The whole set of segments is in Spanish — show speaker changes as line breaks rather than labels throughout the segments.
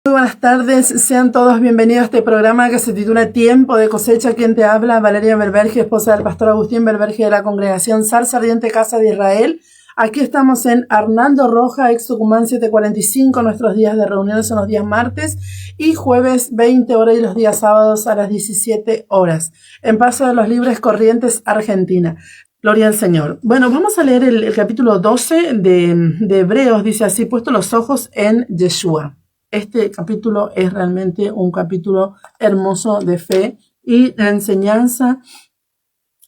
Muy buenas tardes, sean todos bienvenidos a este programa que se titula Tiempo de Cosecha. Quien te habla, Valeria Berberge, esposa del pastor Agustín Berberge de la congregación Zarza Ardiente Casa de Israel. Aquí estamos en Arnaldo Roja, ex Tucumán 745. Nuestros días de reuniones son los días martes y jueves 20 horas y los días sábados a las 17 horas. En Paso de los Libres Corrientes, Argentina. Gloria al Señor. Bueno, vamos a leer el capítulo 12 de Hebreos. Dice así: puesto los ojos en Yeshua. Este capítulo es realmente un capítulo hermoso de fe y de enseñanza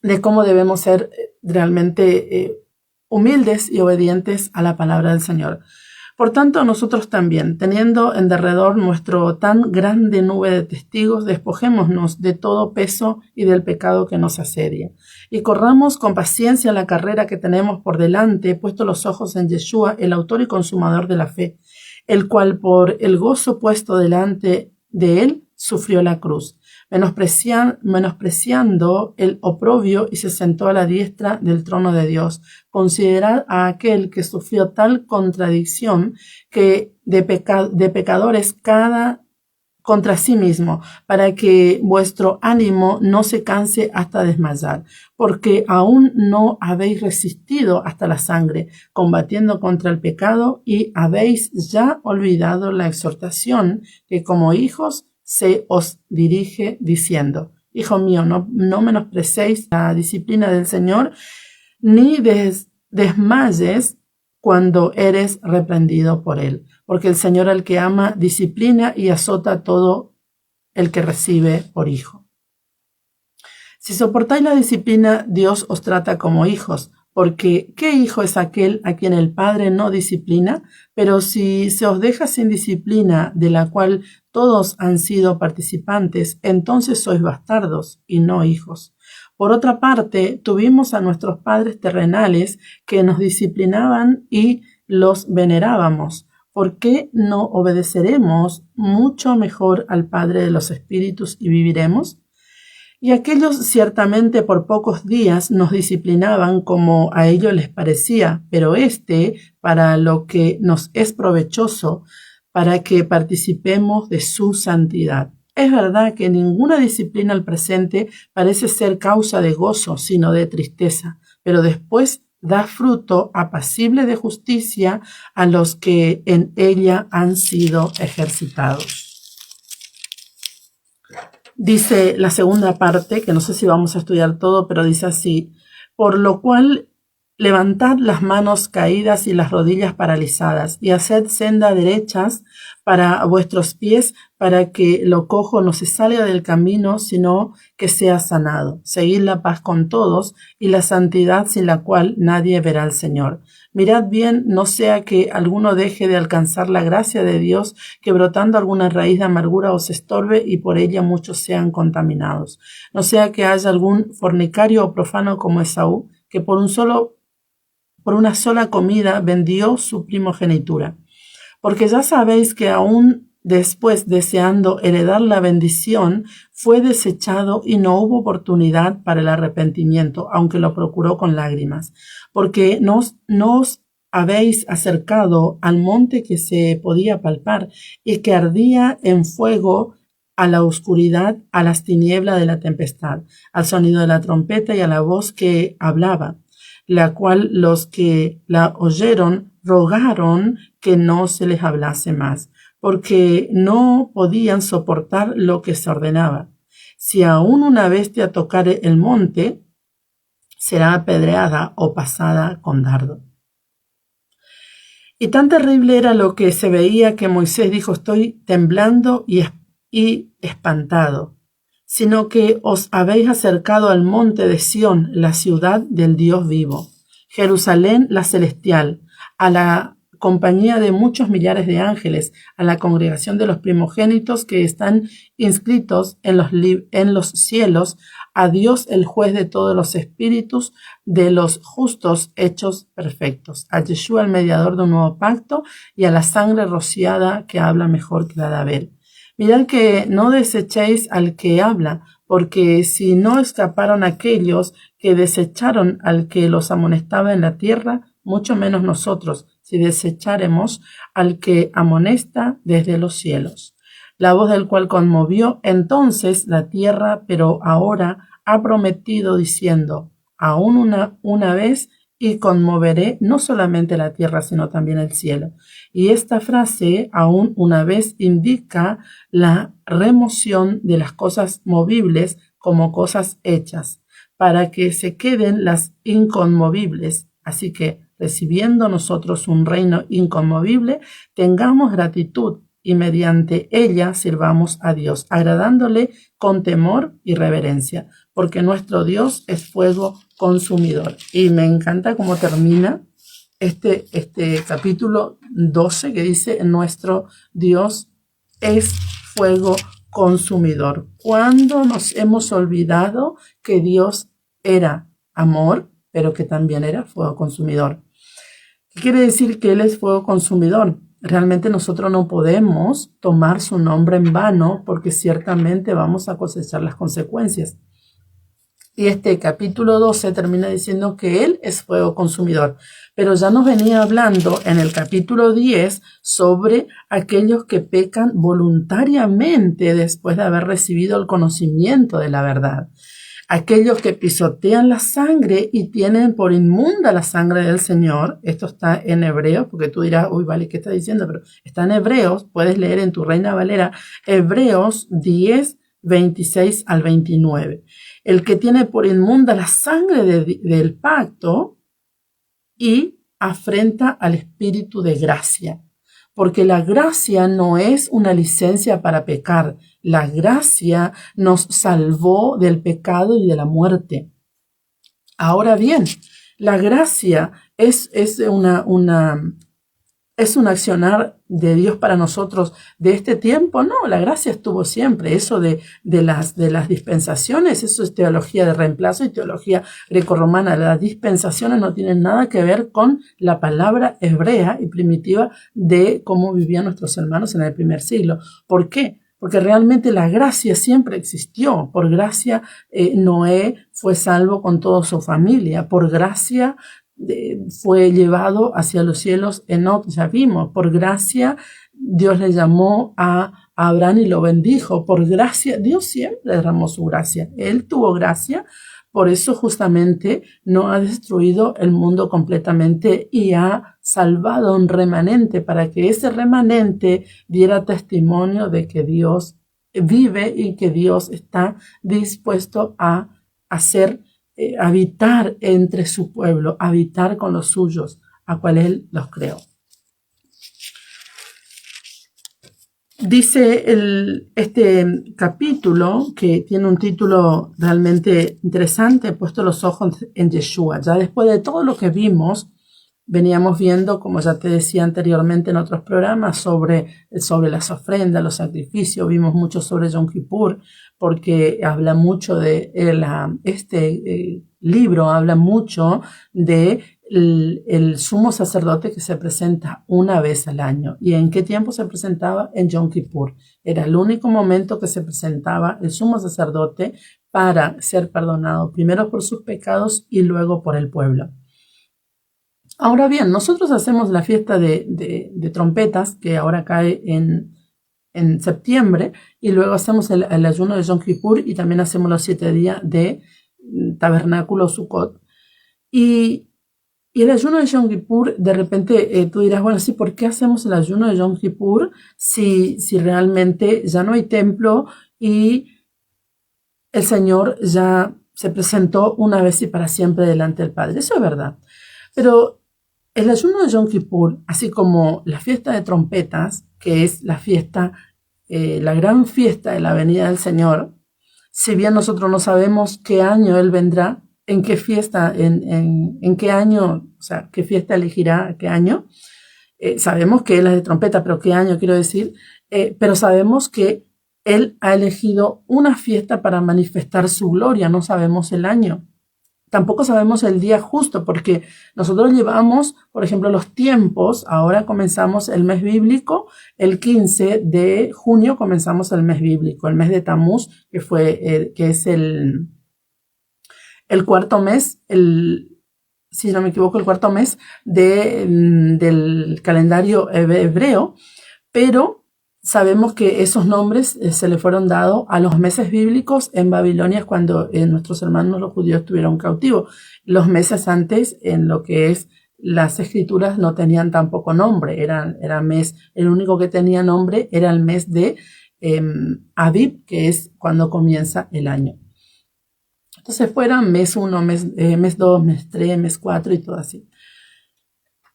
de cómo debemos ser realmente humildes y obedientes a la palabra del Señor. Por tanto, nosotros también, teniendo en derredor nuestro tan grande nube de testigos, despojémonos de todo peso y del pecado que nos asedia, y corramos con paciencia la carrera que tenemos por delante, puesto los ojos en Yeshua, el autor y consumador de la fe, el cual por el gozo puesto delante de él sufrió la cruz, menospreciando el oprobio, y se sentó a la diestra del trono de Dios. Considerad a aquel que sufrió tal contradicción que de pecadores contra sí mismo, para que vuestro ánimo no se canse hasta desmayar, porque aún no habéis resistido hasta la sangre, combatiendo contra el pecado, y habéis ya olvidado la exhortación que como hijos se os dirige, diciendo: Hijo mío, no menosprecéis la disciplina del Señor, ni desmayes cuando eres reprendido por él, porque el Señor al que ama disciplina y azota a todo el que recibe por hijo. Si soportáis la disciplina, Dios os trata como hijos, porque ¿qué hijo es aquel a quien el Padre no disciplina? Pero si se os deja sin disciplina, de la cual todos han sido participantes, entonces sois bastardos y no hijos. Por otra parte, tuvimos a nuestros padres terrenales que nos disciplinaban y los venerábamos. ¿Por qué no obedeceremos mucho mejor al Padre de los Espíritus y viviremos? Y aquellos ciertamente por pocos días nos disciplinaban como a ellos les parecía, pero para lo que nos es provechoso, para que participemos de su santidad. Es verdad que ninguna disciplina al presente parece ser causa de gozo, sino de tristeza, pero después da fruto apacible de justicia a los que en ella han sido ejercitados. Dice la segunda parte, que no sé si vamos a estudiar todo, pero dice así: por lo cual levantad las manos caídas y las rodillas paralizadas, y haced senda derechas para vuestros pies, para que lo cojo no se salga del camino, sino que sea sanado. Seguid la paz con todos y la santidad, sin la cual nadie verá al Señor. Mirad bien, no sea que alguno deje de alcanzar la gracia de Dios, que brotando alguna raíz de amargura os estorbe y por ella muchos sean contaminados. No sea que haya algún fornicario o profano como Esaú, que por una sola comida vendió su primogenitura. Porque ya sabéis que aún después, deseando heredar la bendición, fue desechado y no hubo oportunidad para el arrepentimiento, aunque lo procuró con lágrimas. Porque no os habéis acercado al monte que se podía palpar y que ardía en fuego, a la oscuridad, a las tinieblas de la tempestad, al sonido de la trompeta y a la voz que hablaba, la cual los que la oyeron rogaron que no se les hablase más, porque no podían soportar lo que se ordenaba. Si aún una bestia tocare el monte, será apedreada o pasada con dardo. Y tan terrible era lo que se veía que Moisés dijo: estoy temblando y espantado, sino que os habéis acercado al monte de Sión, la ciudad del Dios vivo, Jerusalén la celestial, a la compañía de muchos millares de ángeles, a la congregación de los primogénitos que están inscritos en los cielos, a Dios el juez de todos los espíritus de los justos hechos perfectos, a Yeshua el mediador de un nuevo pacto, y a la sangre rociada que habla mejor que la de Abel. Mirad que no desechéis al que habla, porque si no escaparon aquellos que desecharon al que los amonestaba en la tierra, mucho menos nosotros, si si desecháremos al que amonesta desde los cielos. La voz del cual conmovió entonces la tierra, pero ahora ha prometido diciendo, aún una vez, y conmoveré no solamente la tierra, sino también el cielo. Y esta frase, aún una vez, indica la remoción de las cosas movibles como cosas hechas, para que se queden las inconmovibles. Así que, recibiendo nosotros un reino inconmovible, tengamos gratitud y mediante ella sirvamos a Dios, agradándole con temor y reverencia, porque nuestro Dios es fuego consumidor. Y me encanta cómo termina este capítulo 12 que dice, nuestro Dios es fuego consumidor. ¿Cuándo nos hemos olvidado que Dios era amor, pero que también era fuego consumidor? ¿Qué quiere decir que Él es fuego consumidor? Realmente nosotros no podemos tomar su nombre en vano porque ciertamente vamos a cosechar las consecuencias. Y este capítulo 12 termina diciendo que Él es fuego consumidor. Pero ya nos venía hablando en el capítulo 10 sobre aquellos que pecan voluntariamente después de haber recibido el conocimiento de la verdad. Aquellos que pisotean la sangre y tienen por inmunda la sangre del Señor. Esto está en Hebreos, porque tú dirás, uy, vale, ¿qué está diciendo? Pero está en Hebreos, puedes leer en tu Reina Valera, Hebreos 10, 26 al 29. El que tiene por inmunda la sangre del pacto y afrenta al Espíritu de gracia. Porque la gracia no es una licencia para pecar. La gracia nos salvó del pecado y de la muerte. Ahora bien, la gracia es un accionar de Dios para nosotros de este tiempo. No, la gracia estuvo siempre. Eso de las dispensaciones, eso es teología de reemplazo y teología grecorromana. Las dispensaciones no tienen nada que ver con la palabra hebrea y primitiva de cómo vivían nuestros hermanos en el primer siglo. ¿Por qué? Porque realmente la gracia siempre existió. Por gracia Noé fue salvo con toda su familia. Por gracia fue llevado hacia los cielos Enoc, ya vimos. Por gracia Dios le llamó a Abraham y lo bendijo. Por gracia, Dios siempre derramó su gracia. Él tuvo gracia, por eso justamente no ha destruido el mundo completamente y ha salvado un remanente para que ese remanente diera testimonio de que Dios vive y que Dios está dispuesto a habitar entre su pueblo, habitar con los suyos, a cual Él los creó. Dice este capítulo, que tiene un título realmente interesante, puesto los ojos en Yeshua. Ya después de todo lo que vimos, veníamos viendo, como ya te decía anteriormente en otros programas, sobre las ofrendas, los sacrificios. Vimos mucho sobre Yom Kippur, porque habla mucho de este libro, habla mucho de el sumo sacerdote que se presenta una vez al año. ¿Y en qué tiempo se presentaba? En Yom Kippur. Era el único momento que se presentaba el sumo sacerdote para ser perdonado, primero por sus pecados y luego por el pueblo. Ahora bien, nosotros hacemos la fiesta de trompetas, que ahora cae en septiembre, y luego hacemos el ayuno de Yom Kippur y también hacemos los 7 días de tabernáculo Sukkot. Y el ayuno de Yom Kippur, de repente tú dirás, bueno, sí, ¿por qué hacemos el ayuno de Yom Kippur si realmente ya no hay templo y el Señor ya se presentó una vez y para siempre delante del Padre? Eso es verdad. Pero el ayuno de Yom Kippur, así como la fiesta de trompetas, que es la fiesta, la gran fiesta de la venida del Señor, si bien nosotros no sabemos qué año Él vendrá, en qué fiesta, en qué año, o sea, qué fiesta elegirá, qué año, sabemos que Él es de trompeta, pero qué año quiero decir, pero sabemos que Él ha elegido una fiesta para manifestar su gloria, no sabemos el año. Tampoco sabemos el día justo, porque nosotros llevamos, por ejemplo, los tiempos. Ahora comenzamos el mes bíblico, el 15 de junio comenzamos el mes bíblico, el mes de Tamuz, que es el cuarto mes, si no me equivoco, el cuarto mes del calendario hebreo, pero sabemos que esos nombres se le fueron dados a los meses bíblicos en Babilonia cuando nuestros hermanos los judíos estuvieron cautivos. Los meses antes, en lo que es las escrituras, no tenían tampoco nombre, era mes, el único que tenía nombre era el mes de Abib, que es cuando comienza el año. Entonces fueran mes 1, mes 2, mes 3, mes 4 y todo así.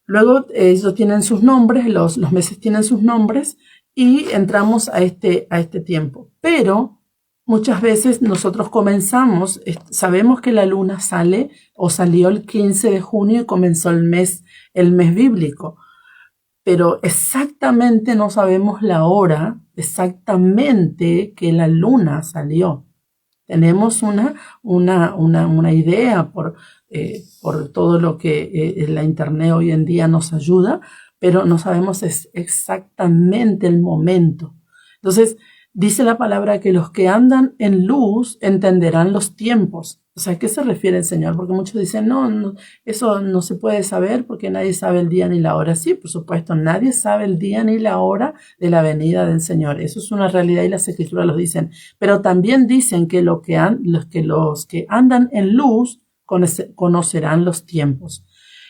Luego ellos tienen sus nombres, los meses tienen sus nombres y entramos a este tiempo. Pero muchas veces nosotros comenzamos, sabemos que la luna sale o salió el 15 de junio y comenzó el mes bíblico. Pero exactamente no sabemos la hora exactamente que la luna salió. Tenemos una idea por todo lo que la internet hoy en día nos ayuda, pero no sabemos exactamente el momento. Entonces, dice la palabra que los que andan en luz entenderán los tiempos. O sea, ¿a qué se refiere el Señor? Porque muchos dicen, no, eso no se puede saber porque nadie sabe el día ni la hora. Sí, por supuesto, nadie sabe el día ni la hora de la venida del Señor. Eso es una realidad y las Escrituras lo dicen. Pero también dicen que los que andan en luz conocerán los tiempos.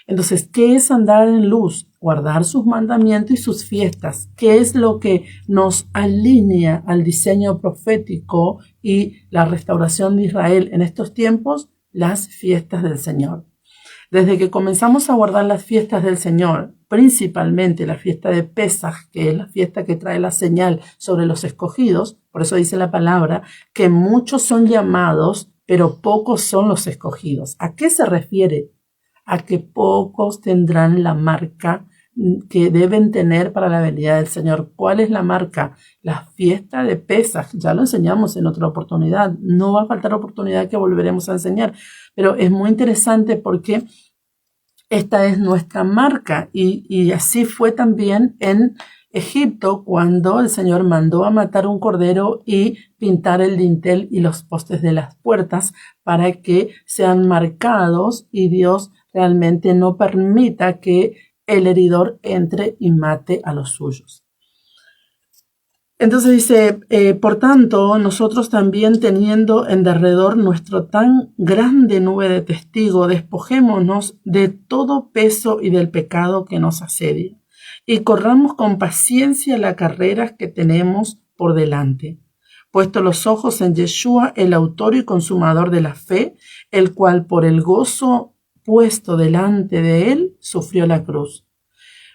Entonces, ¿qué es andar en luz? Guardar sus mandamientos y sus fiestas. ¿Qué es lo que nos alinea al diseño profético y la restauración de Israel en estos tiempos? Las fiestas del Señor. Desde que comenzamos a guardar las fiestas del Señor, principalmente la fiesta de Pesaj, que es la fiesta que trae la señal sobre los escogidos, por eso dice la palabra que muchos son llamados, pero pocos son los escogidos. ¿A qué se refiere? A que pocos tendrán la marca que deben tener para la venida del Señor. ¿Cuál es la marca? La fiesta de Pesaj. Ya lo enseñamos en otra oportunidad. No va a faltar oportunidad que volveremos a enseñar. Pero es muy interesante porque esta es nuestra marca. Y así fue también en Egipto cuando el Señor mandó a matar un cordero y pintar el dintel y los postes de las puertas para que sean marcados y Dios realmente no permita que el heridor entre y mate a los suyos. Entonces dice, por tanto, nosotros también teniendo en derredor nuestro tan grande nube de testigos, despojémonos de todo peso y del pecado que nos asedia, y corramos con paciencia la carrera que tenemos por delante, puesto los ojos en Yeshua, el autor y consumador de la fe, el cual por el gozo puesto delante de él, sufrió la cruz.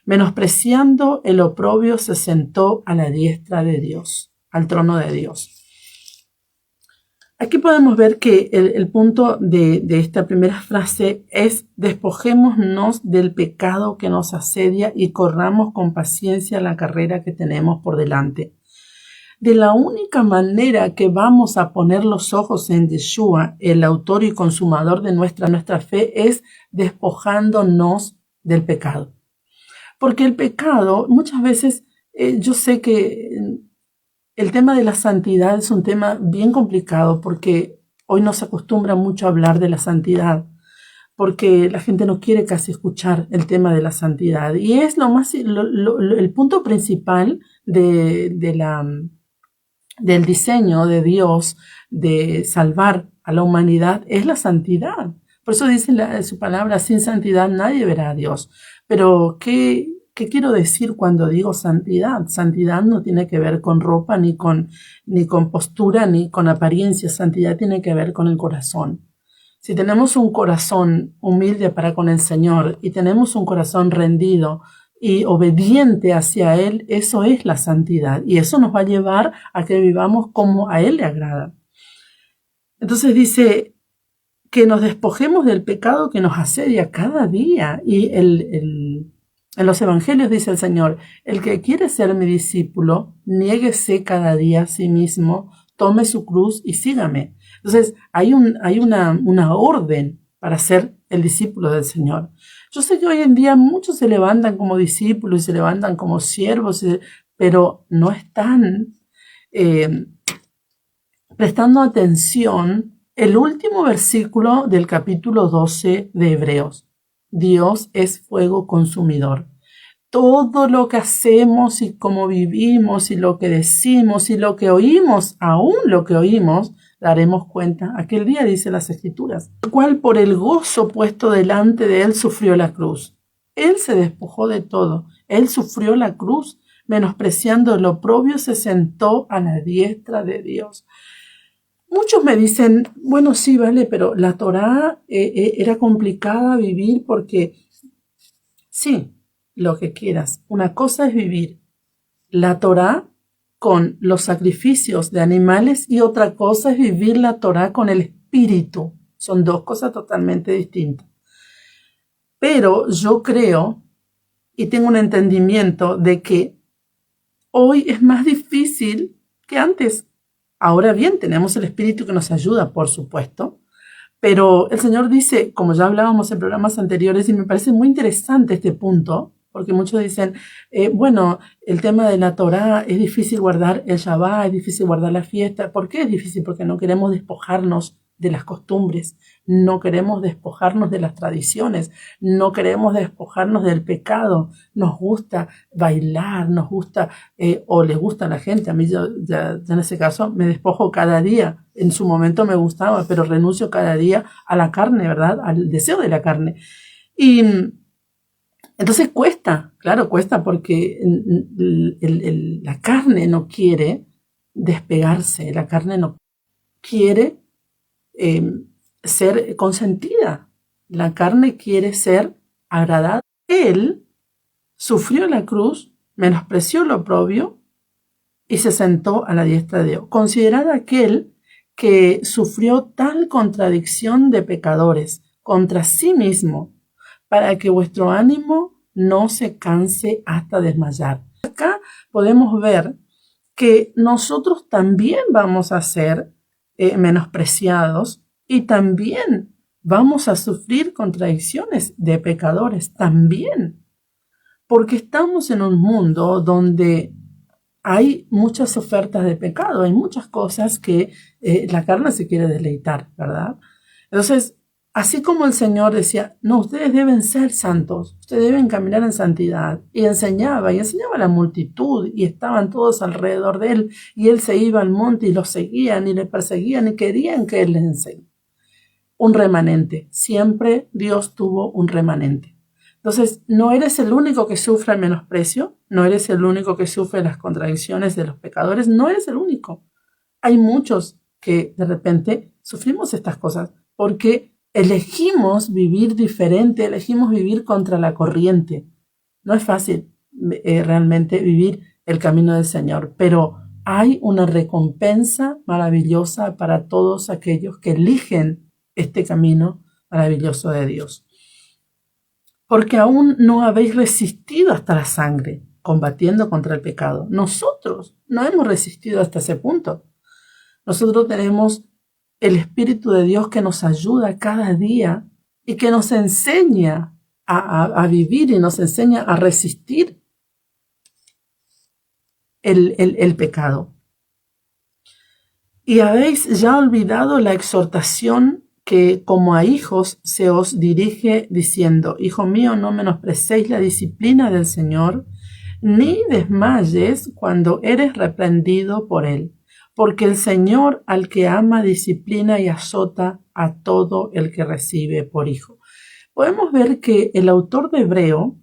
Menospreciando el oprobio, se sentó a la diestra de Dios, al trono de Dios. Aquí podemos ver que el punto de esta primera frase es: despojémonos del pecado que nos asedia y corramos con paciencia la carrera que tenemos por delante. De la única manera que vamos a poner los ojos en Yeshua, el autor y consumador de nuestra fe, es despojándonos del pecado. Porque el pecado, muchas veces, yo sé que el tema de la santidad es un tema bien complicado porque hoy no se acostumbra mucho a hablar de la santidad, porque la gente no quiere casi escuchar el tema de la santidad. Y es el punto principal del diseño de Dios de salvar a la humanidad, es la santidad. Por eso dice su palabra, sin santidad nadie verá a Dios. Pero, ¿qué quiero decir cuando digo santidad? Santidad no tiene que ver con ropa, ni con postura, ni con apariencia. Santidad tiene que ver con el corazón. Si tenemos un corazón humilde para con el Señor y tenemos un corazón rendido y obediente hacia Él, eso es la santidad. Y eso nos va a llevar a que vivamos como a Él le agrada. Entonces dice que nos despojemos del pecado que nos asedia cada día. Y en los evangelios dice el Señor: el que quiere ser mi discípulo, niéguese cada día a sí mismo, tome su cruz y sígame. Entonces hay una orden para ser el discípulo del Señor. Yo sé que hoy en día muchos se levantan como discípulos y se levantan como siervos, pero no están prestando atención el último versículo del capítulo 12 de Hebreos. Dios es fuego consumidor. Todo lo que hacemos y cómo vivimos y lo que decimos y lo que oímos, aún lo que oímos, daremos cuenta. Aquel día dice las Escrituras, el cual por el gozo puesto delante de él sufrió la cruz. Él se despojó de todo. Él sufrió la cruz, menospreciando el oprobio, se sentó a la diestra de Dios. Muchos me dicen, bueno, sí, vale, pero la Torá era complicada vivir porque, sí, lo que quieras. Una cosa es vivir la Torá con los sacrificios de animales y otra cosa es vivir la Torá con el espíritu. Son dos cosas totalmente distintas. Pero yo creo y tengo un entendimiento de que hoy es más difícil que antes. Ahora bien, tenemos el espíritu que nos ayuda, por supuesto, pero el Señor dice, como ya hablábamos en programas anteriores, y me parece muy interesante este punto, porque muchos dicen, bueno, el tema de la Torá es difícil guardar el Shabbat, es difícil guardar la fiesta. ¿Por qué es difícil? Porque no queremos despojarnos de las costumbres, no queremos despojarnos de las tradiciones, no queremos despojarnos del pecado. Nos gusta bailar, nos gusta, o les gusta a la gente. A mí ya en ese caso me despojo cada día. En su momento me gustaba, pero renuncio cada día a la carne, ¿verdad? Al deseo de la carne. Y entonces cuesta, claro, cuesta porque la carne no quiere despegarse, la carne no quiere ser consentida, la carne quiere ser agradada. Él sufrió la cruz, menospreció lo oprobio y se sentó a la diestra de Dios. Considerad aquel que sufrió tal contradicción de pecadores contra sí mismo, para que vuestro ánimo no se canse hasta desmayar. Acá podemos ver que nosotros también vamos a ser menospreciados y también vamos a sufrir contradicciones de pecadores, también, porque estamos en un mundo donde hay muchas ofertas de pecado, hay muchas cosas que la carne se quiere deleitar, ¿verdad? Entonces, así como el Señor decía, no, ustedes deben ser santos, ustedes deben caminar en santidad, y enseñaba a la multitud, y estaban todos alrededor de él, y él se iba al monte y los seguían, y le perseguían, y querían que él les enseñe. Un remanente, siempre Dios tuvo un remanente. Entonces, no eres el único que sufre el menosprecio, no eres el único que sufre las contradicciones de los pecadores, no eres el único. Hay muchos que de repente sufrimos estas cosas, porque elegimos vivir diferente, elegimos vivir contra la corriente. No es fácil realmente vivir el camino del Señor, pero hay una recompensa maravillosa para todos aquellos que eligen este camino maravilloso de Dios. Porque aún no habéis resistido hasta la sangre, combatiendo contra el pecado. Nosotros no hemos resistido hasta ese punto. Nosotros tenemos el Espíritu de Dios que nos ayuda cada día y que nos enseña a vivir y nos enseña a resistir el pecado. Y habéis ya olvidado la exhortación que como a hijos se os dirige diciendo, hijo mío, no menosprecéis la disciplina del Señor, ni desmayes cuando eres reprendido por él. Porque el Señor al que ama disciplina y azota a todo el que recibe por hijo. Podemos ver que el autor de Hebreo,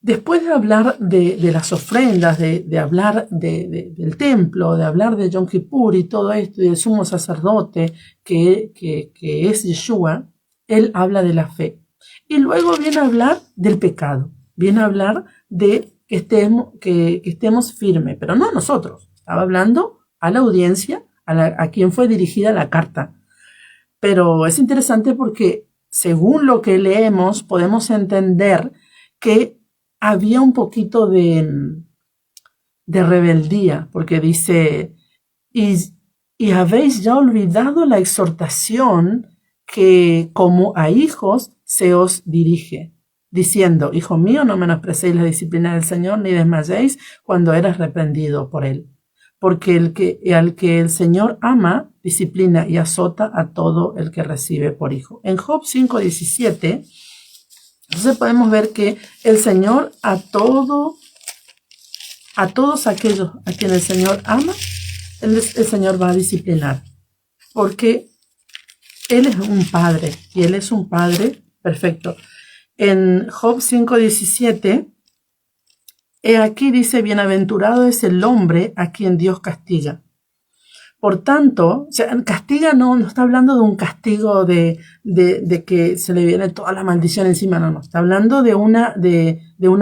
después de hablar de las ofrendas, de hablar del templo, de hablar de Yom Kippur y todo esto, y del sumo sacerdote que es Yeshua, él habla de la fe. Y luego viene a hablar del pecado, viene a hablar de que estemos firmes, pero no nosotros, estaba hablando a la audiencia, a quien fue dirigida la carta. Pero es interesante porque según lo que leemos podemos entender que había un poquito de rebeldía, porque dice, y habéis ya olvidado la exhortación que como a hijos se os dirige, diciendo, hijo mío, no menosprecéis la disciplina del Señor, ni desmayéis cuando eres reprendido por él. Porque al que el Señor ama, disciplina y azota a todo el que recibe por hijo. En Job 5:17 Entonces podemos ver que el Señor a todos aquellos a quienes el Señor ama, el Señor va a disciplinar. Porque Él es un Padre y Él es un Padre perfecto. En Job 5:17, aquí dice, bienaventurado es el hombre a quien Dios castiga. Por tanto, o sea, castiga no está hablando de un castigo de que se le viene toda la maldición encima, no, está hablando de una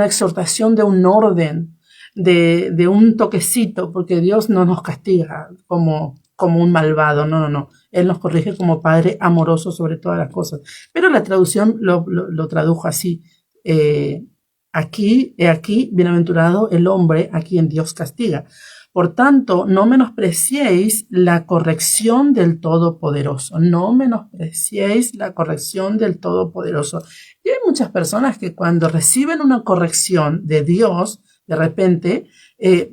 exhortación, de un orden, de un toquecito, porque Dios no nos castiga como un malvado, no. Él nos corrige como Padre amoroso sobre todas las cosas. Pero la traducción lo tradujo así. Aquí, bienaventurado el hombre a quien Dios castiga. Por tanto, no menospreciéis la corrección del Todopoderoso. No menospreciéis la corrección del Todopoderoso. Y hay muchas personas que cuando reciben una corrección de Dios, de repente,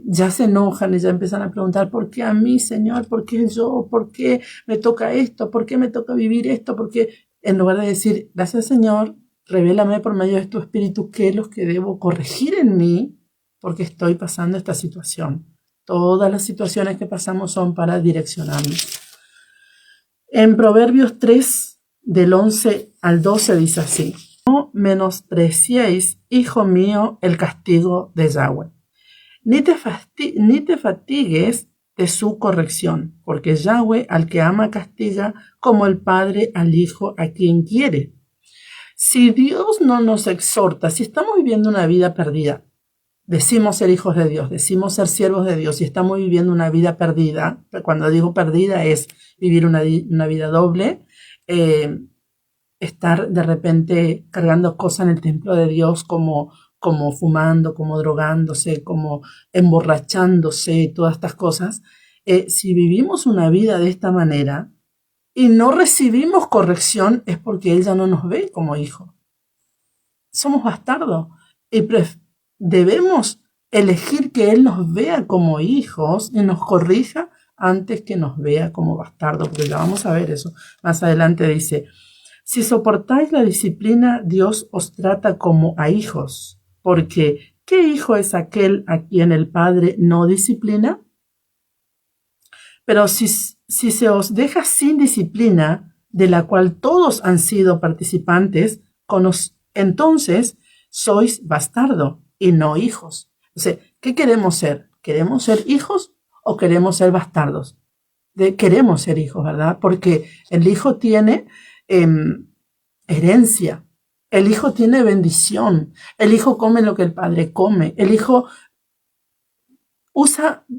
ya se enojan y ya empiezan a preguntar, ¿por qué a mí, Señor? ¿Por qué yo? ¿Por qué me toca esto? ¿Por qué me toca vivir esto? ¿Por qué? En lugar de decir, gracias, Señor, revélame por medio de tu Espíritu qué es lo que debo corregir en mí porque estoy pasando esta situación. Todas las situaciones que pasamos son para direccionarnos. En Proverbios 3, del 11 al 12 dice así, no menospreciéis, hijo mío, el castigo de Yahweh, ni te fatigues de su corrección, porque Yahweh al que ama castiga como el padre al hijo a quien quiere. Si Dios no nos exhorta, si estamos viviendo una vida perdida, decimos ser hijos de Dios, decimos ser siervos de Dios y estamos viviendo una vida perdida. Cuando digo perdida es vivir una vida doble, estar de repente cargando cosas en el templo de Dios como fumando, como drogándose, como emborrachándose, todas estas cosas. Si vivimos una vida de esta manera y no recibimos corrección es porque Él ya no nos ve como hijos. Somos bastardos y debemos elegir que Él nos vea como hijos y nos corrija antes que nos vea como bastardos, porque ya vamos a ver eso. Más adelante dice, si soportáis la disciplina, Dios os trata como a hijos, porque ¿qué hijo es aquel a quien el Padre no disciplina? Pero si se os deja sin disciplina, de la cual todos han sido participantes, entonces sois bastardo y no hijos. O sea, ¿qué queremos ser? ¿Queremos ser hijos o queremos ser bastardos? Queremos ser hijos, ¿verdad? Porque el hijo tiene herencia, el hijo tiene bendición, el hijo come lo que el padre come, el hijo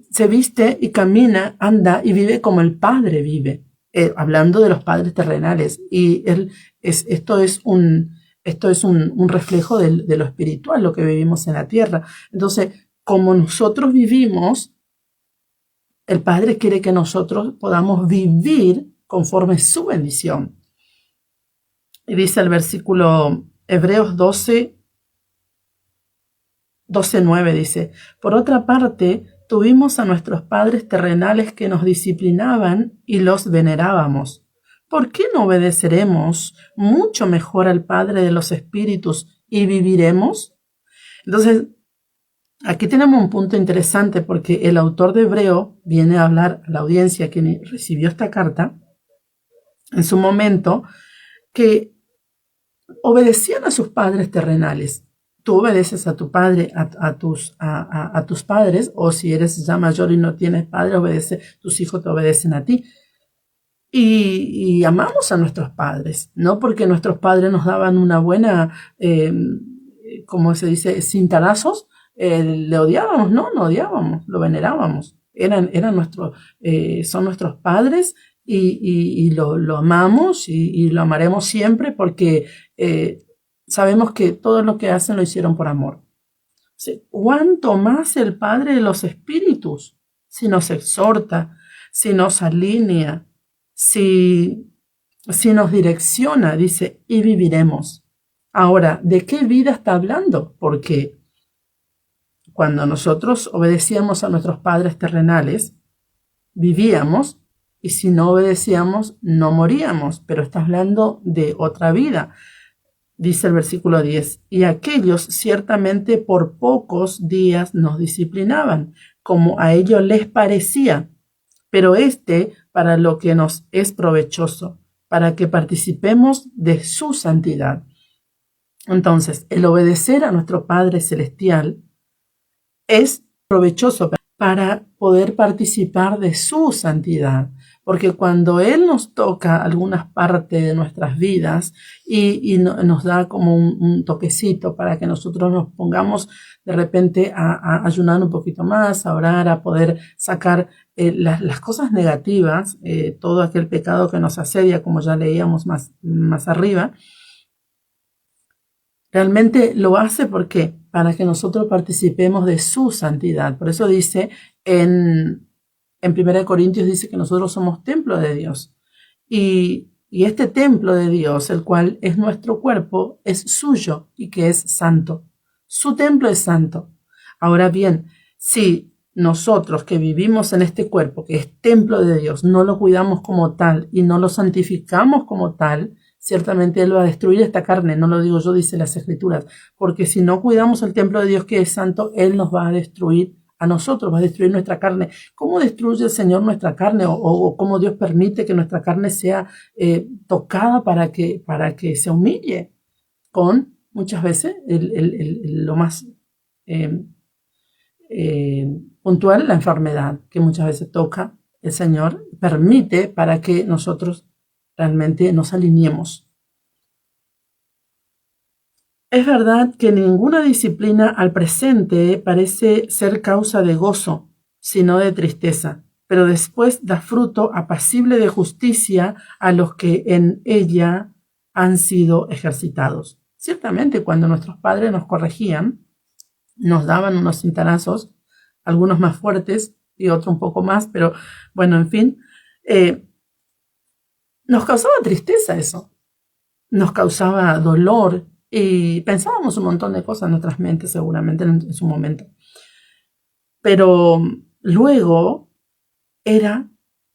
se viste y camina, anda y vive como el padre vive, hablando de los padres terrenales. Y esto es un reflejo de lo espiritual, lo que vivimos en la tierra. Entonces, como nosotros vivimos, el Padre quiere que nosotros podamos vivir conforme su bendición. Y dice el versículo Hebreos 12:9 dice, por otra parte, tuvimos a nuestros padres terrenales que nos disciplinaban y los venerábamos. ¿Por qué no obedeceremos mucho mejor al Padre de los Espíritus y viviremos? Entonces, aquí tenemos un punto interesante porque el autor de Hebreo viene a hablar a la audiencia que recibió esta carta en su momento, que obedecían a sus padres terrenales. Tú obedeces a tu padre, a tus padres, o si eres ya mayor y no tienes padre, tus hijos te obedecen a ti. Y amamos a nuestros padres, no porque nuestros padres nos daban una buena, como se dice, cintarazos, le odiábamos, no odiábamos, lo venerábamos. Son nuestros padres y lo amamos y lo amaremos siempre porque sabemos que todo lo que hacen lo hicieron por amor. ¿Cuánto más el Padre de los Espíritus? Si nos exhorta, si nos alinea, si nos direcciona, dice, y viviremos. Ahora, ¿de qué vida está hablando? Porque cuando nosotros obedecíamos a nuestros padres terrenales, vivíamos, y si no obedecíamos, no moríamos, pero está hablando de otra vida. Dice el versículo 10, y aquellos ciertamente por pocos días nos disciplinaban, como a ellos les parecía, pero para lo que nos es provechoso, para que participemos de su santidad. Entonces, el obedecer a nuestro Padre Celestial es provechoso para poder participar de su santidad. Porque cuando Él nos toca algunas partes de nuestras vidas y nos da como un toquecito para que nosotros nos pongamos de repente a ayunar un poquito más, a orar, a poder sacar las cosas negativas, todo aquel pecado que nos asedia, como ya leíamos más arriba, realmente lo hace porque para que nosotros participemos de su santidad. Por eso dice en 1 Corintios dice que nosotros somos templo de Dios. Y este templo de Dios, el cual es nuestro cuerpo, es suyo y que es santo. Su templo es santo. Ahora bien, si nosotros que vivimos en este cuerpo, que es templo de Dios, no lo cuidamos como tal y no lo santificamos como tal, ciertamente Él va a destruir esta carne. No lo digo yo, dice las Escrituras. Porque si no cuidamos el templo de Dios que es santo, Él nos va a destruir a nosotros, va a destruir nuestra carne. ¿Cómo destruye el Señor nuestra carne? O cómo Dios permite que nuestra carne sea tocada para que se humille. Con, muchas veces, lo más puntual, la enfermedad, que muchas veces toca el Señor, permite para que nosotros realmente nos alineemos. Es verdad que ninguna disciplina al presente parece ser causa de gozo, sino de tristeza, pero después da fruto apacible de justicia a los que en ella han sido ejercitados. Ciertamente, cuando nuestros padres nos corregían, nos daban unos cintarazos, algunos más fuertes y otros un poco más, pero bueno, en fin, nos causaba tristeza eso, nos causaba dolor y pensábamos un montón de cosas en nuestras mentes seguramente en su momento. Pero luego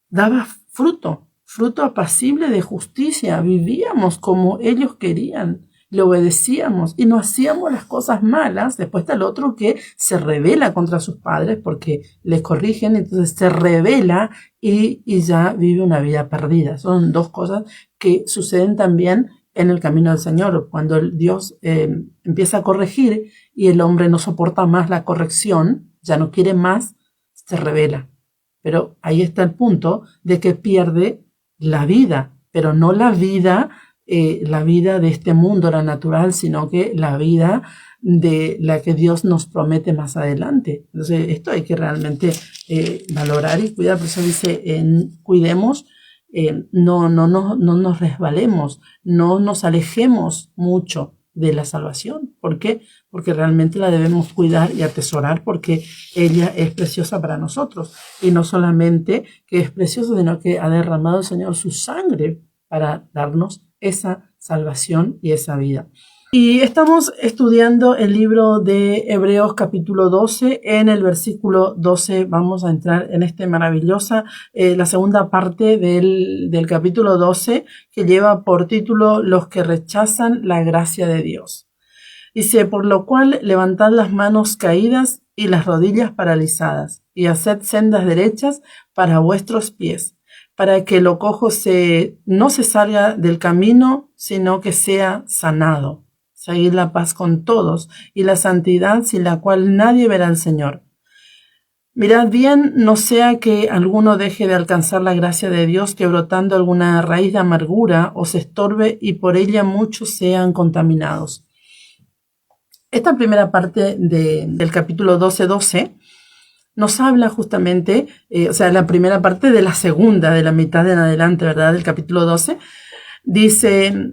daba fruto apacible de justicia, vivíamos como ellos querían, le obedecíamos y no hacíamos las cosas malas. Después está el otro que se rebela contra sus padres porque les corrigen, entonces se rebela y ya vive una vida perdida. Son dos cosas que suceden también en el camino del Señor. Cuando Dios empieza a corregir y el hombre no soporta más la corrección, ya no quiere más, se rebela. Pero ahí está el punto de que pierde la vida, pero no la vida de este mundo, la natural, sino que la vida de la que Dios nos promete más adelante. Entonces, esto hay que realmente valorar y cuidar. Por eso dice, cuidemos, no nos resbalemos, no nos alejemos mucho de la salvación. ¿Por qué? Porque realmente la debemos cuidar y atesorar porque ella es preciosa para nosotros. Y no solamente que es preciosa, sino que ha derramado el Señor su sangre para darnos esa salvación y esa vida. Y estamos estudiando el libro de Hebreos capítulo 12. En el versículo 12 vamos a entrar en la segunda parte del capítulo 12, que lleva por título Los que rechazan la gracia de Dios. Dice, por lo cual levantad las manos caídas y las rodillas paralizadas, y haced sendas derechas para vuestros pies, para que lo cojo no se salga del camino, sino que sea sanado. Seguid la paz con todos y la santidad sin la cual nadie verá al Señor. Mirad bien, no sea que alguno deje de alcanzar la gracia de Dios, que brotando alguna raíz de amargura os estorbe y por ella muchos sean contaminados. Esta primera parte del capítulo 12:12 nos habla justamente, la primera parte de la segunda, de la mitad en adelante, ¿verdad? Del capítulo 12, dice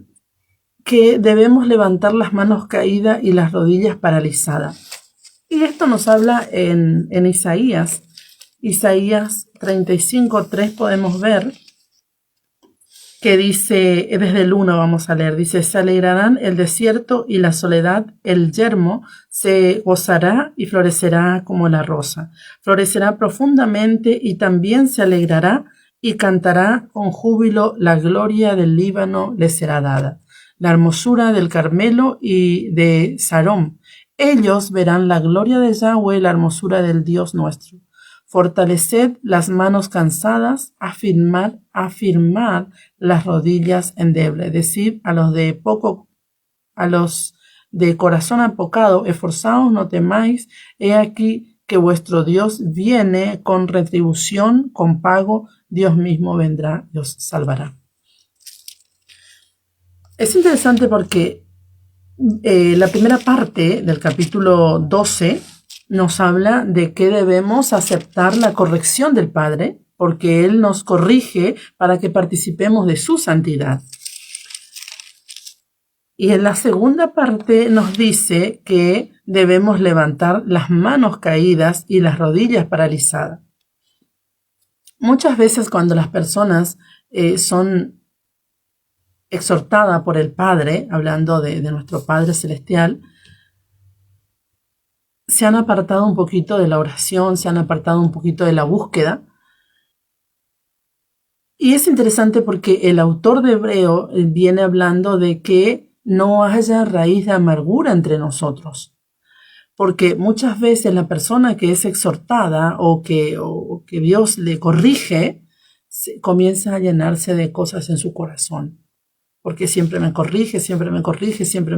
que debemos levantar las manos caídas y las rodillas paralizadas. Y esto nos habla en Isaías 35:3 podemos ver que dice, desde el 1 vamos a leer, dice, se alegrarán el desierto y la soledad, el yermo se gozará y florecerá como la rosa, florecerá profundamente y también se alegrará y cantará con júbilo, la gloria del Líbano le será dada. la hermosura del Carmelo y de Sarón. Ellos verán la gloria de Yahweh, la hermosura del Dios nuestro. Fortaleced las manos cansadas, afirmad las rodillas endebles. Decid a los de corazón apocado, esforzaos, no temáis, he aquí que vuestro Dios viene con retribución, con pago, Dios mismo vendrá y os salvará. Es interesante porque la primera parte del capítulo 12 nos habla de que debemos aceptar la corrección del Padre, porque Él nos corrige para que participemos de su santidad. Y en la segunda parte nos dice que debemos levantar las manos caídas y las rodillas paralizadas. Muchas veces cuando las personas son exhortadas por el Padre, hablando de nuestro Padre Celestial, se han apartado un poquito de la oración, se han apartado un poquito de la búsqueda. Y es interesante porque el autor de Hebreo viene hablando de que no haya raíz de amargura entre nosotros. Porque muchas veces la persona que es exhortada o que Dios le corrige, comienza a llenarse de cosas en su corazón. Porque siempre me corrige, siempre me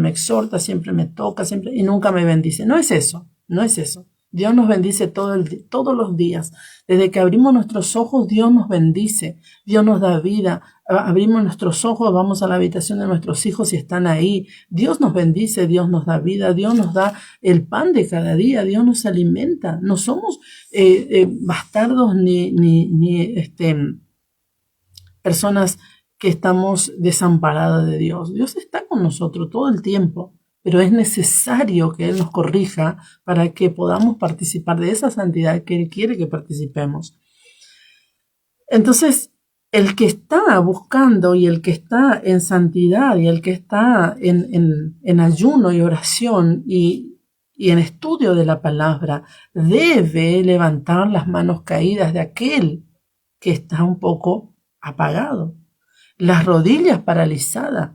exhorta, siempre me toca, y nunca me bendice. No es eso, no es eso. Dios nos bendice todos los días. Desde que abrimos nuestros ojos, Dios nos bendice, Dios nos da vida. Abrimos nuestros ojos, vamos a la habitación de nuestros hijos y están ahí. Dios nos bendice, Dios nos da vida, Dios nos da el pan de cada día, Dios nos alimenta. No somos bastardos ni personas que estamos desamparadas de Dios. Dios está con nosotros todo el tiempo, pero es necesario que Él nos corrija para que podamos participar de esa santidad que Él quiere que participemos. Entonces, el que está buscando y el que está en santidad y el que está en ayuno y oración y en estudio de la palabra, debe levantar las manos caídas de aquel que está un poco apagado, las rodillas paralizadas.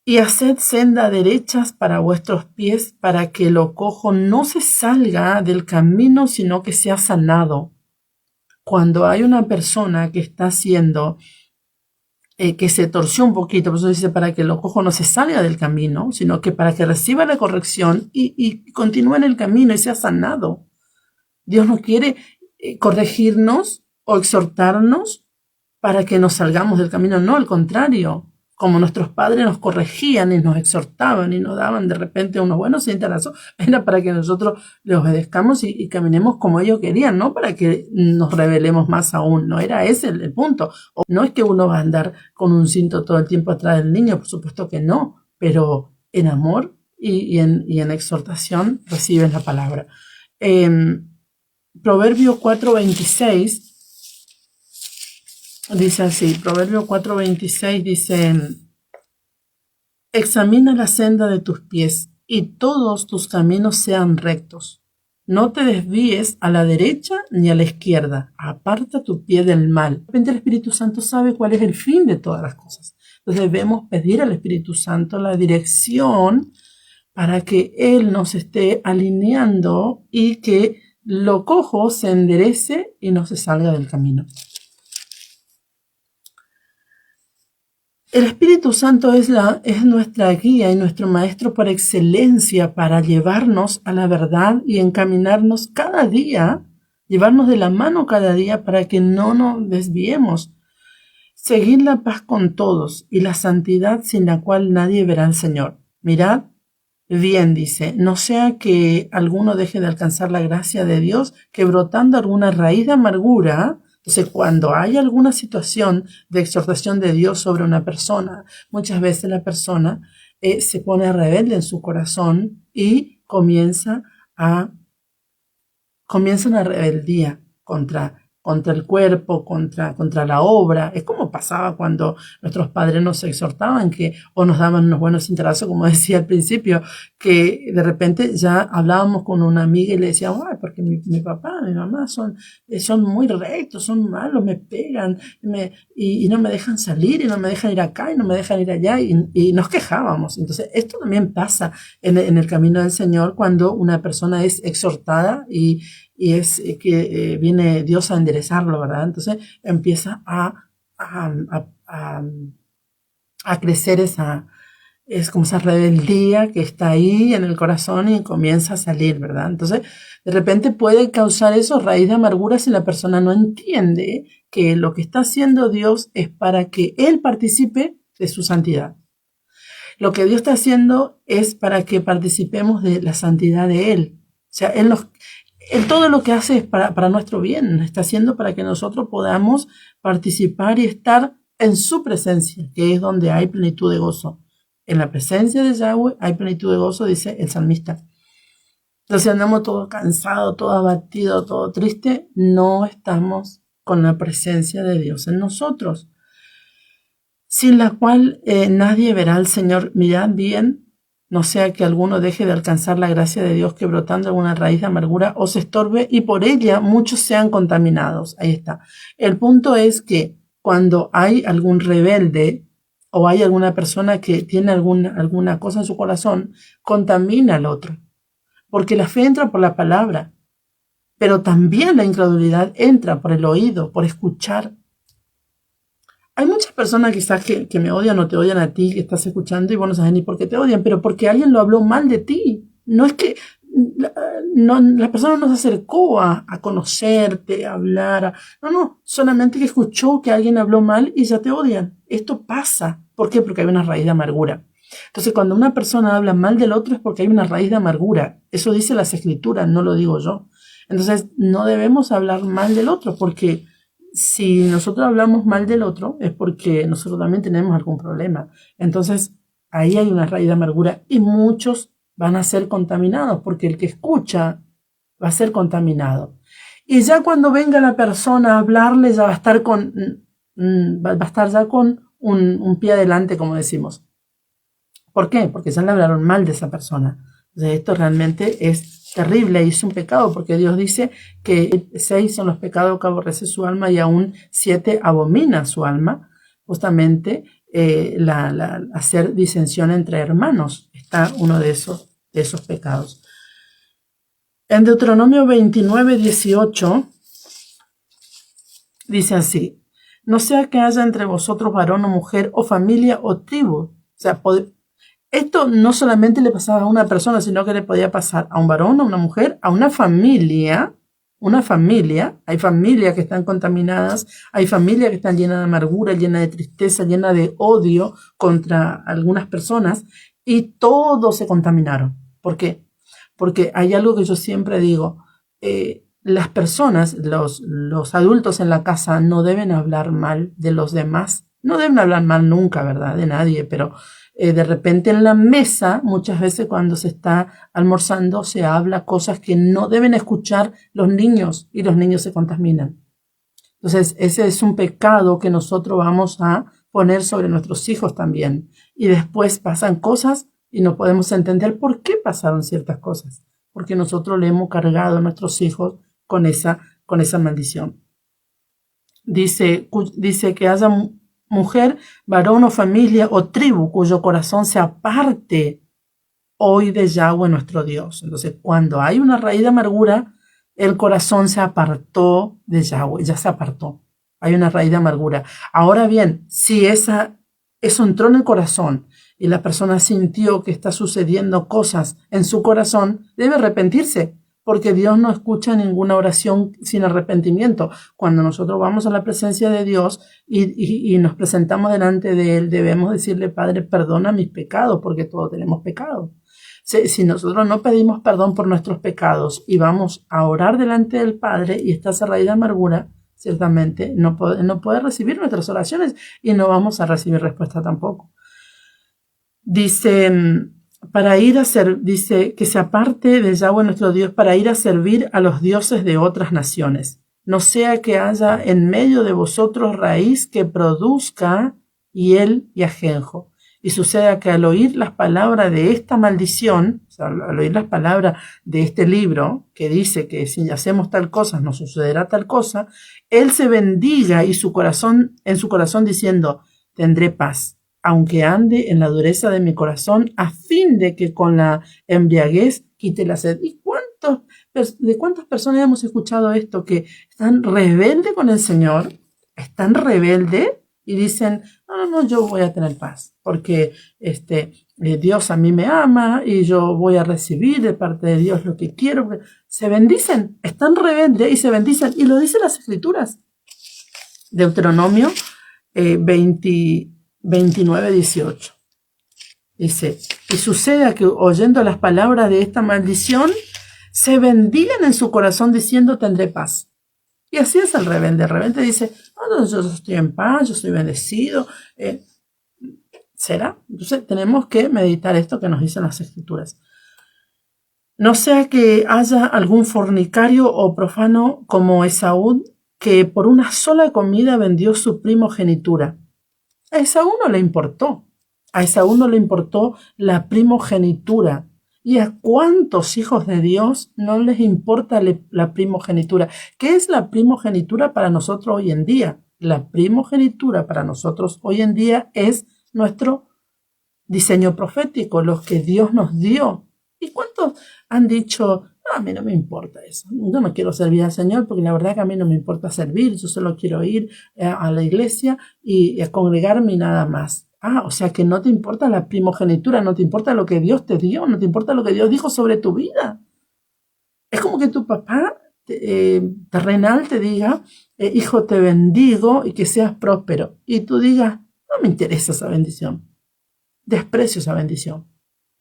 Y haced senda derechas para vuestros pies, para que lo cojo no se salga del camino, sino que sea sanado. Cuando hay una persona que está haciendo, que se torció un poquito, por eso dice para que lo cojo no se salga del camino, sino que para que reciba la corrección y continúe en el camino y sea sanado. Dios no quiere corregirnos o exhortarnos para que nos salgamos del camino, no, al contrario. Como nuestros padres nos corregían y nos exhortaban y nos daban de repente unos buenos cintarazos, era para que nosotros les obedezcamos y caminemos como ellos querían, no para que nos rebelemos más aún, no era ese el punto. No es que uno va a andar con un cinto todo el tiempo atrás del niño, por supuesto que no, pero en amor y en exhortación reciben la palabra. Proverbio 4:26 dice así, Proverbio 4:26 dice, examina la senda de tus pies y todos tus caminos sean rectos. No te desvíes a la derecha ni a la izquierda. Aparta tu pie del mal. De repente el Espíritu Santo sabe cuál es el fin de todas las cosas. Entonces debemos pedir al Espíritu Santo la dirección para que Él nos esté alineando y que lo cojo se enderece y no se salga del camino. El Espíritu Santo es nuestra guía y nuestro maestro por excelencia para llevarnos a la verdad y encaminarnos cada día, llevarnos de la mano cada día para que no nos desviemos. Seguid la paz con todos y la santidad sin la cual nadie verá al Señor. Mirad bien, dice, no sea que alguno deje de alcanzar la gracia de Dios, que brotando alguna raíz de amargura. Entonces, cuando hay alguna situación de exhortación de Dios sobre una persona, muchas veces la persona se pone rebelde en su corazón y comienza una rebeldía contra contra el cuerpo, contra la obra. Es como pasaba cuando nuestros padres nos exhortaban o nos daban unos buenos cintarazos, como decía al principio, que de repente ya hablábamos con una amiga y le decíamos, ay, porque mi papá, mi mamá son muy rectos, son malos, me pegan, y no me dejan salir, y no me dejan ir acá, y no me dejan ir allá, y nos quejábamos. Entonces, esto también pasa en el camino del Señor cuando una persona es exhortada y es que viene Dios a enderezarlo, ¿verdad? Entonces empieza a crecer es como esa rebeldía que está ahí en el corazón y comienza a salir, ¿verdad? Entonces, de repente puede causar eso raíz de amargura si la persona no entiende que lo que está haciendo Dios es para que Él participe de su santidad. Lo que Dios está haciendo es para que participemos de la santidad de Él. O sea, Él todo lo que hace es para nuestro bien, está haciendo para que nosotros podamos participar y estar en su presencia, que es donde hay plenitud de gozo. En la presencia de Yahweh hay plenitud de gozo, dice el salmista. Entonces andamos todo cansado, todo abatido, todo triste, no estamos con la presencia de Dios en nosotros, sin la cual nadie verá al Señor. Mirad bien, no sea que alguno deje de alcanzar la gracia de Dios, que brotando alguna raíz de amargura os estorbe y por ella muchos sean contaminados. Ahí está. El punto es que cuando hay algún rebelde o hay alguna persona que tiene alguna cosa en su corazón, contamina al otro. Porque la fe entra por la palabra, pero también la incredulidad entra por el oído, por escuchar. Hay muchas personas quizás que me odian o te odian a ti, que estás escuchando y vos no sabes ni por qué te odian, pero porque alguien lo habló mal de ti. No es que la persona no se acercó a conocerte, a hablar. No, solamente que escuchó que alguien habló mal y ya te odian. Esto pasa. ¿Por qué? Porque hay una raíz de amargura. Entonces, cuando una persona habla mal del otro es porque hay una raíz de amargura. Eso dice las Escrituras, no lo digo yo. Entonces, no debemos hablar mal del otro porque si nosotros hablamos mal del otro es porque nosotros también tenemos algún problema. Entonces, ahí hay una raíz de amargura y muchos van a ser contaminados porque el que escucha va a ser contaminado. Y ya cuando venga la persona a hablarle ya va a estar ya con un pie adelante, como decimos. ¿Por qué? Porque ya le hablaron mal de esa persona. Entonces, esto realmente es terrible y es un pecado, porque Dios dice que 6 son los pecados que aborrece su alma y aún 7 abomina su alma. Justamente hacer disensión entre hermanos está uno de esos pecados. En Deuteronomio 29:18 dice así: no sea que haya entre vosotros varón o mujer o familia o tribu. O sea, esto no solamente le pasaba a una persona, sino que le podía pasar a un varón, a una mujer, a una familia. Hay familias que están contaminadas, hay familias que están llenas de amargura, llenas de tristeza, llenas de odio contra algunas personas y todos se contaminaron. ¿Por qué? Porque hay algo que yo siempre digo, las personas, los adultos en la casa no deben hablar mal de los demás, no deben hablar mal nunca, ¿verdad? De nadie, pero de repente en la mesa, muchas veces cuando se está almorzando, se habla cosas que no deben escuchar los niños y los niños se contaminan. Entonces, ese es un pecado que nosotros vamos a poner sobre nuestros hijos también. Y después pasan cosas y no podemos entender por qué pasaron ciertas cosas. Porque nosotros le hemos cargado a nuestros hijos con esa maldición. Dice que haya mujer, varón o familia o tribu cuyo corazón se aparte hoy de Yahweh nuestro Dios. Entonces, cuando hay una raíz de amargura, el corazón se apartó de Yahweh, ya se apartó. Hay una raíz de amargura. Ahora bien, si eso entró en el corazón y la persona sintió que está sucediendo cosas en su corazón, debe arrepentirse, porque Dios no escucha ninguna oración sin arrepentimiento. Cuando nosotros vamos a la presencia de Dios y nos presentamos delante de Él, debemos decirle: Padre, perdona mis pecados, porque todos tenemos pecados. Si nosotros no pedimos perdón por nuestros pecados y vamos a orar delante del Padre y está esa raíz de amargura, ciertamente no puede recibir nuestras oraciones y no vamos a recibir respuesta tampoco. Dice que se aparte de Yahweh nuestro Dios para ir a servir a los dioses de otras naciones. no sea que haya en medio de vosotros raíz que produzca hiel y ajenjo. Y suceda que al oír las palabras de esta maldición, o sea, al oír las palabras de este libro, que dice que si hacemos tal cosa nos sucederá tal cosa, él se bendiga y en su corazón diciendo, tendré paz, aunque ande en la dureza de mi corazón, a fin de que con la embriaguez quite la sed. ¿Y de cuántas personas hemos escuchado esto? Que están rebeldes con el Señor, están rebeldes y dicen, no, yo voy a tener paz, porque Dios a mí me ama y yo voy a recibir de parte de Dios lo que quiero. Se bendicen, están rebeldes y se bendicen, y lo dicen las Escrituras. Deuteronomio 29, 18. Dice, y suceda que oyendo las palabras de esta maldición, se bendigan en su corazón diciendo, tendré paz. Y así es el rebelde. El rebelde dice, yo estoy en paz, yo soy bendecido. ¿Será? Entonces tenemos que meditar esto que nos dicen las Escrituras. No sea que haya algún fornicario o profano como Esaú, que por una sola comida vendió su primogenitura. A Esaú no le importó. A Esaú no le importó la primogenitura. ¿Y a cuántos hijos de Dios no les importa la primogenitura? ¿Qué es la primogenitura para nosotros hoy en día? La primogenitura para nosotros hoy en día es nuestro diseño profético, lo que Dios nos dio. ¿Y cuántos han dicho, no, a mí no me importa eso, yo no quiero servir al Señor porque la verdad que a mí no me importa servir, yo solo quiero ir a la iglesia y a congregarme y nada más? O sea que no te importa la primogenitura, no te importa lo que Dios te dio, no te importa lo que Dios dijo sobre tu vida. Es como que tu papá terrenal te diga, hijo, te bendigo y que seas próspero. Y tú digas, no me interesa esa bendición, desprecio esa bendición.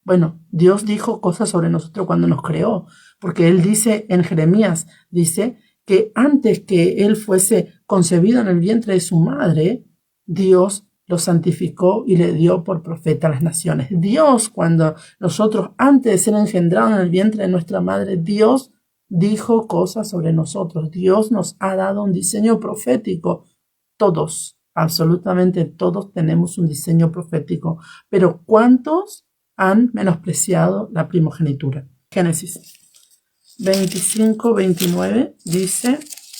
Bueno, Dios dijo cosas sobre nosotros cuando nos creó, porque Él dice en Jeremías, dice que antes que Él fuese concebido en el vientre de su madre, Dios lo santificó y le dio por profeta a las naciones. Dios, cuando nosotros, antes de ser engendrados en el vientre de nuestra madre, Dios dijo cosas sobre nosotros. Dios nos ha dado un diseño profético. Todos, absolutamente todos tenemos un diseño profético. Pero ¿cuántos han menospreciado la primogenitura? Génesis 25, 29 dice,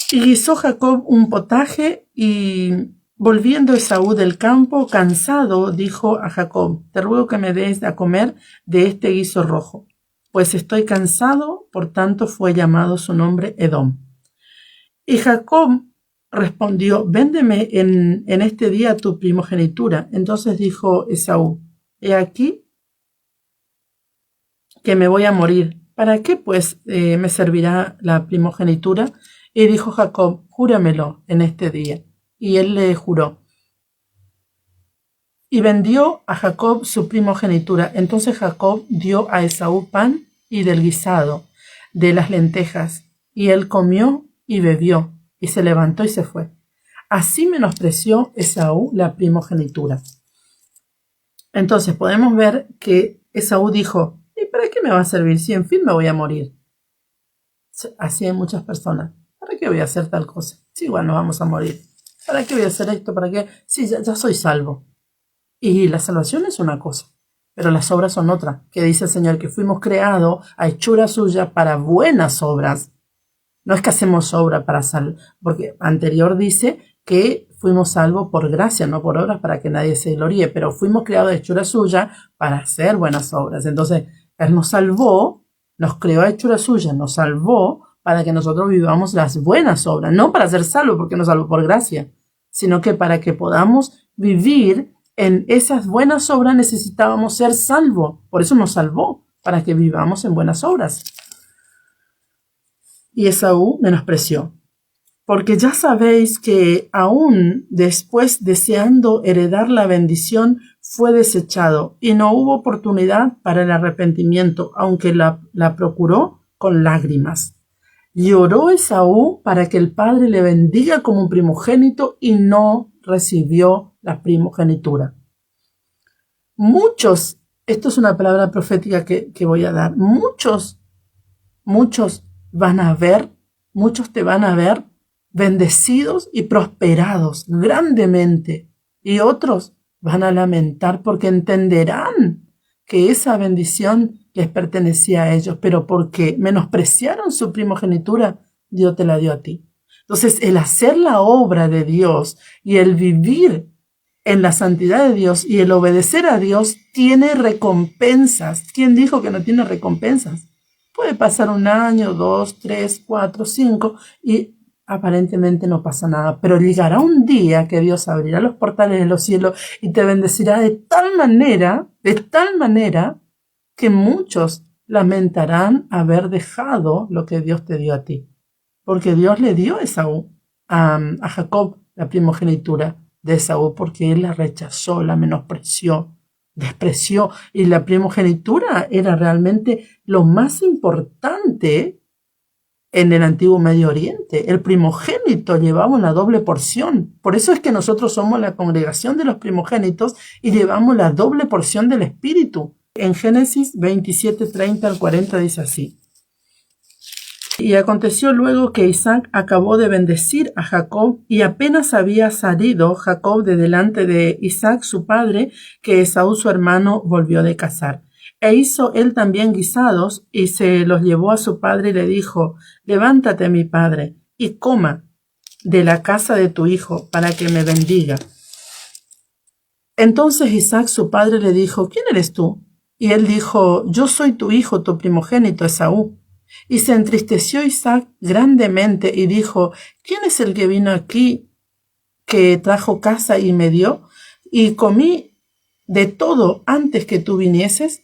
y guisó Jacob un potaje y volviendo Esaú del campo, cansado, dijo a Jacob, te ruego que me des a comer de este guiso rojo, pues estoy cansado, por tanto fue llamado su nombre Edom. Y Jacob respondió, véndeme en este día tu primogenitura. Entonces dijo Esaú, he aquí que me voy a morir. ¿Para qué pues me servirá la primogenitura? Y dijo Jacob, júramelo en este día. Y él le juró. Y vendió a Jacob su primogenitura. Entonces Jacob dio a Esaú pan y del guisado, de las lentejas. Y él comió y bebió, y se levantó y se fue. Así menospreció Esaú la primogenitura. Entonces podemos ver que Esaú dijo, ¿y para qué me va a servir si en fin me voy a morir? Así hay muchas personas. ¿Para qué voy a hacer tal cosa? Sí, igual nos vamos a morir. ¿Para qué voy a hacer esto? ¿Para qué? Sí, ya soy salvo. Y la salvación es una cosa, pero las obras son otra. Que dice el Señor que fuimos creados a hechura suya para buenas obras. No es que hacemos obra para salvar, porque anterior dice que fuimos salvos por gracia, no por obras para que nadie se gloríe, pero fuimos creados a hechura suya para hacer buenas obras. Entonces, Él nos salvó, nos creó a hechura suya, nos salvó para que nosotros vivamos las buenas obras, no para ser salvos porque nos salvó por gracia, sino que para que podamos vivir en esas buenas obras necesitábamos ser salvos. Por eso nos salvó, para que vivamos en buenas obras. Y Esaú menospreció, porque ya sabéis que aún después deseando heredar la bendición fue desechado y no hubo oportunidad para el arrepentimiento, aunque la procuró con lágrimas. Lloró Esaú para que el padre le bendiga como un primogénito y no recibió la primogenitura. Muchos, esto es una palabra profética que voy a dar, muchos van a ver, muchos te van a ver bendecidos y prosperados grandemente. Y otros van a lamentar porque entenderán que esa bendición les pertenecía a ellos, pero porque menospreciaron su primogenitura, Dios te la dio a ti. Entonces, el hacer la obra de Dios y el vivir en la santidad de Dios y el obedecer a Dios tiene recompensas. ¿Quién dijo que no tiene recompensas? Puede pasar 1 año, 2, 3, 4, 5 y aparentemente no pasa nada, pero llegará un día que Dios abrirá los portales de los cielos y te bendecirá de tal manera que muchos lamentarán haber dejado lo que Dios te dio a ti. Porque Dios le dio a Jacob la primogenitura de Esaú, porque él la rechazó, la menospreció, despreció, y la primogenitura era realmente lo más importante en el antiguo Medio Oriente. El primogénito llevaba una doble porción. Por eso es que nosotros somos la congregación de los primogénitos y llevamos la doble porción del Espíritu. En Génesis 27, 30 al 40 dice así: y aconteció luego que Isaac acabó de bendecir a Jacob, y apenas había salido Jacob de delante de Isaac su padre, que Esaú su hermano volvió de cazar. E hizo él también guisados, y se los llevó a su padre y le dijo: levántate, mi padre, y coma de la casa de tu hijo, para que me bendiga. Entonces Isaac su padre le dijo: ¿quién eres tú? Y él dijo: yo soy tu hijo, tu primogénito Esaú. Y se entristeció Isaac grandemente y dijo: ¿quién es el que vino aquí, que trajo caza y me dio? Y comí de todo antes que tú vinieses.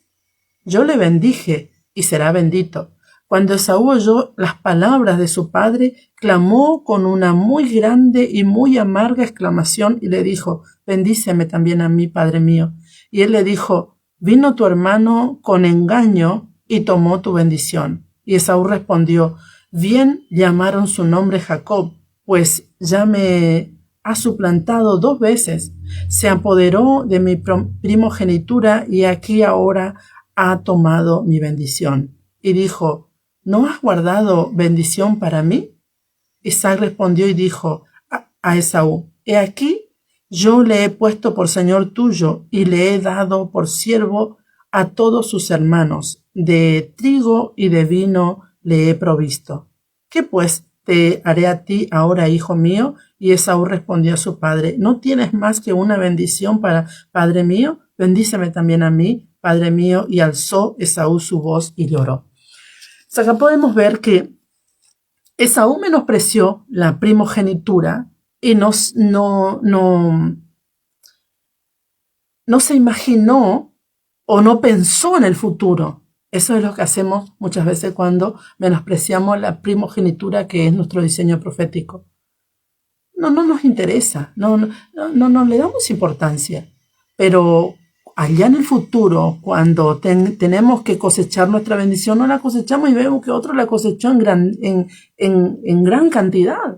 Yo le bendije y será bendito. Cuando Esaú oyó las palabras de su padre, clamó con una muy grande y muy amarga exclamación y le dijo: bendíceme también a mí, padre mío. Y él le dijo: vino tu hermano con engaño y tomó tu bendición. Y Esaú respondió: bien llamaron su nombre Jacob, pues ya me ha suplantado 2 veces. Se apoderó de mi primogenitura y aquí ahora ha tomado mi bendición. Y dijo: ¿no has guardado bendición para mí? Isaac respondió y dijo a Esaú: he aquí, yo le he puesto por señor tuyo y le he dado por siervo a todos sus hermanos. De trigo y de vino le he provisto. ¿Qué pues te haré a ti ahora, hijo mío? Y Esaú respondió a su padre: ¿no tienes más que una bendición para padre mío? Bendíceme también a mí, padre mío. Y alzó Esaú su voz y lloró. O acá podemos ver que Esaú menospreció la primogenitura y no se imaginó o no pensó en el futuro. Eso es lo que hacemos muchas veces cuando menospreciamos la primogenitura, que es nuestro diseño profético. No nos interesa, no le damos importancia. Pero allá en el futuro, cuando tenemos que cosechar nuestra bendición, no la cosechamos y vemos que otro la cosechó en gran cantidad.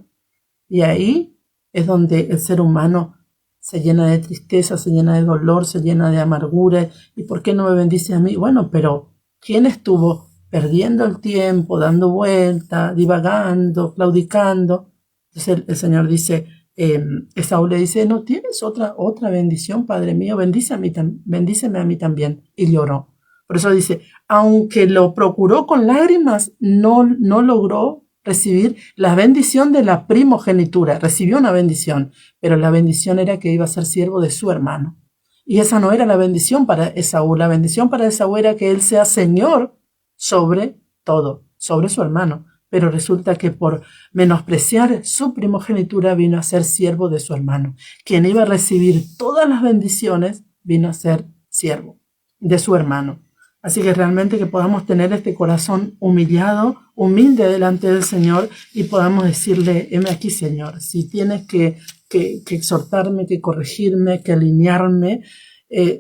Y ahí es donde el ser humano se llena de tristeza, se llena de dolor, se llena de amargura. ¿Y por qué no me bendice a mí? Bueno, pero ¿quién estuvo perdiendo el tiempo, dando vuelta, divagando, claudicando? Entonces el Señor dice, Esaú le dice: ¿no tienes otra bendición, padre mío? Bendíceme a mí también. Y lloró. Por eso dice, aunque lo procuró con lágrimas, no logró recibir la bendición de la primogenitura. Recibió una bendición, pero la bendición era que iba a ser siervo de su hermano. Y esa no era la bendición para Esaú. La bendición para Esaú era que él sea señor sobre todo, sobre su hermano. Pero resulta que por menospreciar su primogenitura vino a ser siervo de su hermano. Quien iba a recibir todas las bendiciones vino a ser siervo de su hermano. Así que realmente que podamos tener este corazón humillado, humilde delante del Señor, y podamos decirle: heme aquí, Señor, si tienes que exhortarme, que corregirme, que alinearme,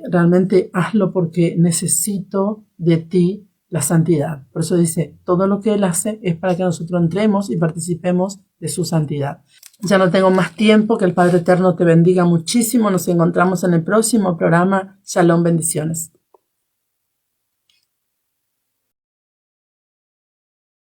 realmente hazlo, porque necesito de ti la santidad. Por eso dice, todo lo que Él hace es para que nosotros entremos y participemos de su santidad. Ya no tengo más tiempo. Que el Padre Eterno te bendiga muchísimo. Nos encontramos en el próximo programa. Shalom, bendiciones.